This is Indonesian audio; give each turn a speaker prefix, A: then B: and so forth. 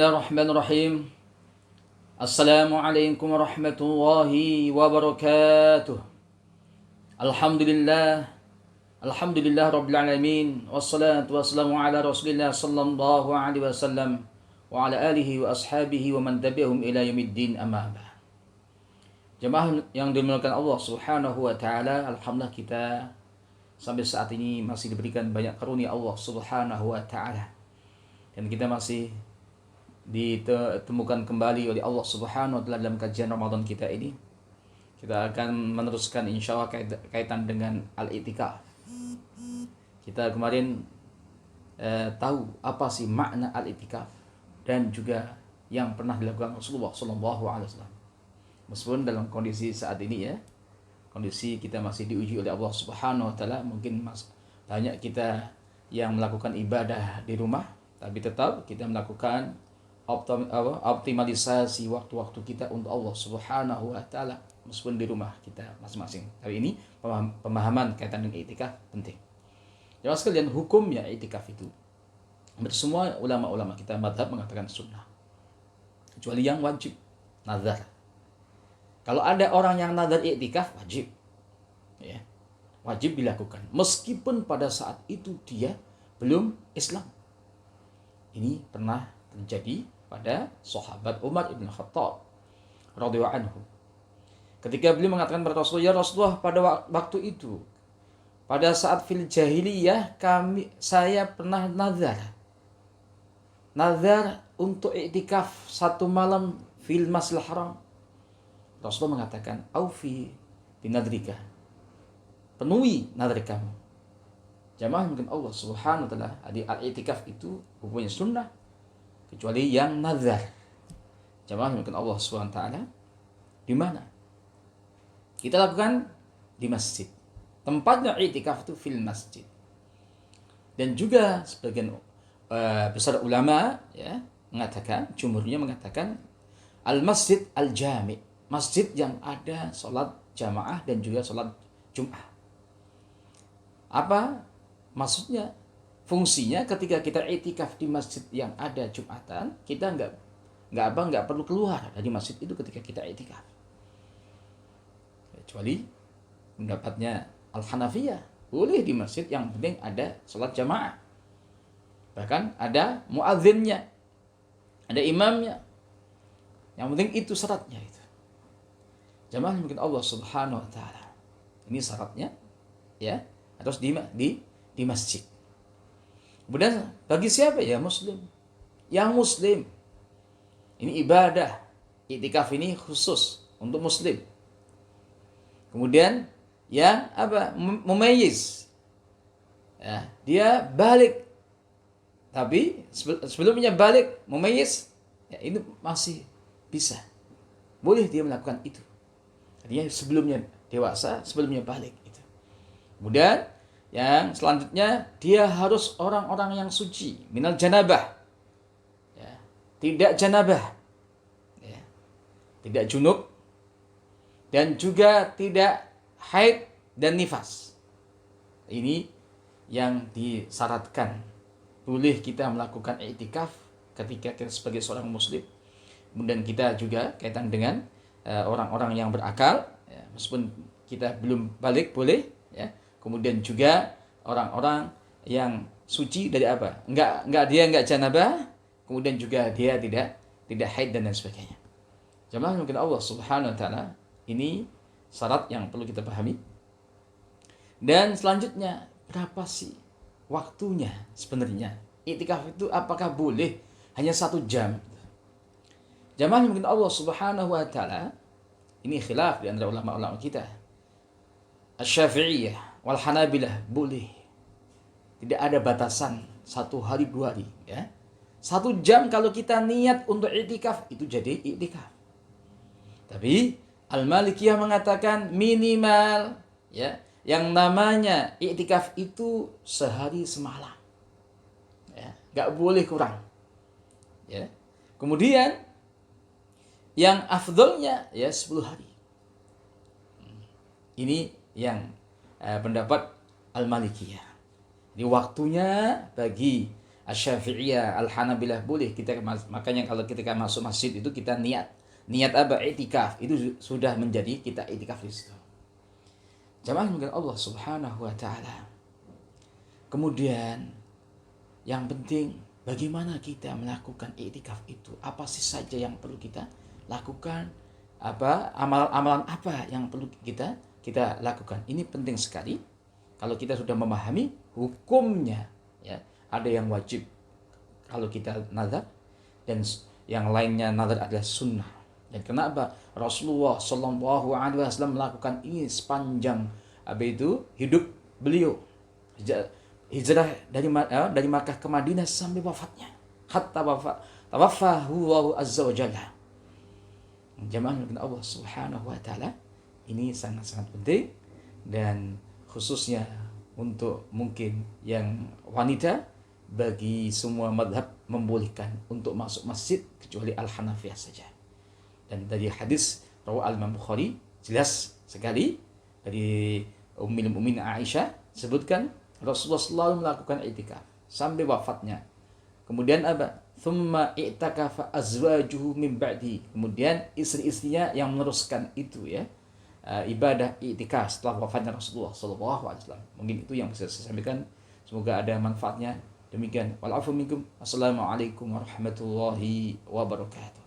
A: Bismillahirrahmanirrahim. Assalamualaikum warahmatullahi wabarakatuh. Alhamdulillah. Alhamdulillah rabbil alamin. Wassalatu wassalamu ala Rasulillah sallallahu alaihi wasallam wa ala alihi wa ashabihi wa man tabi'ahum ila yaumiddin, amma ba'd. Jemaah yang dimuliakan Allah Subhanahu wa taala, alhamdulillah kita sampai saat ini masih diberikan banyak karunia Allah Subhanahu wa taala. Dan kita masih ditemukan kembali oleh Allah Subhanahu wa taala dalam kajian Ramadan kita ini. Kita akan meneruskan insyaallah kaitan dengan al-i'tikaf. Kita kemarin tahu apa sih makna al-i'tikaf dan juga yang pernah dilakukan Rasulullah sallallahu alaihi wasallam. Meskipun dalam kondisi saat ini ya, kondisi kita masih diuji oleh Allah Subhanahu wa taala, mungkin banyak kita yang melakukan ibadah di rumah, tapi tetap kita melakukan optimalisasi waktu-waktu kita untuk Allah Subhanahu wa taala meskipun di rumah kita masing-masing. Tapi ini pemahaman kaitan dengan i'tikaf penting. Jemaah sekalian, hukumnya i'tikaf itu semua ulama-ulama kita mazhab mengatakan sunnah. Kecuali yang wajib, nazar. Kalau ada orang yang nazar i'tikaf, wajib. Ya. Wajib dilakukan meskipun pada saat itu dia belum Islam. Ini pernah terjadi pada sahabat Umar ibn Khattab radhiyallahu anhu. Ketika beliau mengatakan kepada Rasulullah, "Ya Rasulullah, pada waktu itu, pada saat fil jahiliyah saya pernah nazar untuk i'tikaf satu malam fil Masjidil Haram." Rasulullah mengatakan, "Aufi binadrika." Penuhi nazar kamu. Jamaah mungkin Allah Subhanahu wa taala, al-i'tikaf itu hukumnya sunnah kecuali yang nazar. Jamaah mungkin Allah Subhanahu wa taala, di mana? Kita lakukan di masjid. Tempatnya i'tikaf itu fil masjid. Dan juga sebagian besar ulama ya mengatakan, jumhurnya mengatakan al-masjid al-jami', masjid yang ada salat jamaah dan juga salat Jumat. Apa maksudnya? Fungsinya ketika kita i'tikaf di masjid yang ada Jumatan, kita nggak perlu keluar dari masjid itu ketika kita i'tikaf. Kecuali pendapatnya Al-Hanafiyah, boleh di masjid yang penting ada salat jamaah. Bahkan ada muadzinnya, ada imamnya. Yang penting itu syaratnya itu. Jamaah mungkin Allah Subhanahu wa taala. Ini syaratnya ya, harus di masjid. Kemudian bagi siapa ya muslim? Yang muslim. Ini ibadah. I'tikaf ini khusus untuk muslim. Kemudian yang apa? Mumayyiz. Ya, dia balik. Tapi sebelumnya balik, mumayyiz, ya ini masih bisa. Boleh dia melakukan itu. Artinya sebelumnya dewasa, sebelumnya balik itu. Kemudian yang selanjutnya, dia harus orang-orang yang suci, minal janabah. Ya, tidak janabah. Ya, tidak junub. Dan juga tidak haid dan nifas. Ini yang disyaratkan. Boleh kita melakukan i'tikaf ketika kita sebagai seorang muslim. Kemudian kita juga kaitan dengan orang-orang yang berakal. Ya, meskipun kita belum balik, boleh. Ya. Kemudian juga orang-orang yang suci dari apa? Dia enggak janabah, kemudian juga dia tidak haid dan lain sebagainya. Jemaah mungkin Allah Subhanahu wa taala, ini syarat yang perlu kita pahami. Dan selanjutnya, berapa sih waktunya sebenarnya? I'tikaf itu apakah boleh hanya 1 jam? Jemaah mungkin Allah Subhanahu wa taala, ini khilaf di antara ulama-ulama kita. Asy-Syafi'iyah wal Hanabilah boleh. Tidak ada batasan 1 hari 2 hari ya. 1 jam kalau kita niat untuk i'tikaf itu jadi i'tikaf. Tapi Al-Malikiyah mengatakan minimal ya, yang namanya i'tikaf itu sehari semalam. Ya, enggak boleh kurang. Ya. Kemudian yang afdolnya ya 10 hari. Ini yang pendapat Al-Malikiyah. Di waktunya bagi Asy-Syafi'iyah, Al-Hanabilah boleh kita, makanya kalau ketika masuk masjid itu kita niat apa? I'tikaf. Itu sudah menjadi kita i'tikaf di situ. Jamaah dengan Allah Subhanahu wa taala. Kemudian yang penting bagaimana kita melakukan i'tikaf itu? Apa sih saja yang perlu kita lakukan? Apa amalan-amalan apa yang perlu kita lakukan? Ini penting sekali. Kalau kita sudah memahami hukumnya, ya, ada yang wajib kalau kita nazar, dan yang lainnya nazar adalah sunnah. Dan kenapa Rasulullah Shallallahu Alaihi Wasallam melakukan ini sepanjang hidup beliau, hijrah dari Makkah ke Madinah sampai wafatnya, hatta tawaffahu Allah azza wa jalla. Jamaah dengan Allah Subhanahu wa taala, ini sangat-sangat penting, dan khususnya untuk mungkin yang wanita, bagi semua madhab membolehkan untuk masuk masjid kecuali Al-Hanafiyah saja. Dan dari hadis rawah Al-Imam Bukhari jelas sekali dari Ummul Mukminin Aisyah sebutkan Rasulullah selalu melakukan i'tikaf sampai wafatnya. Kemudian apa? Tsumma i'takafa azwajuhu min ba'di. Kemudian istri-istrinya yang meneruskan itu, ya, ibadah i'tikaf setelah wafatnya Rasulullah sallallahu alaihi wasallam. Mungkin itu yang bisa saya sampaikan. Semoga ada manfaatnya. Demikian. Wal afu minkum. Assalamualaikum warahmatullahi wabarakatuh.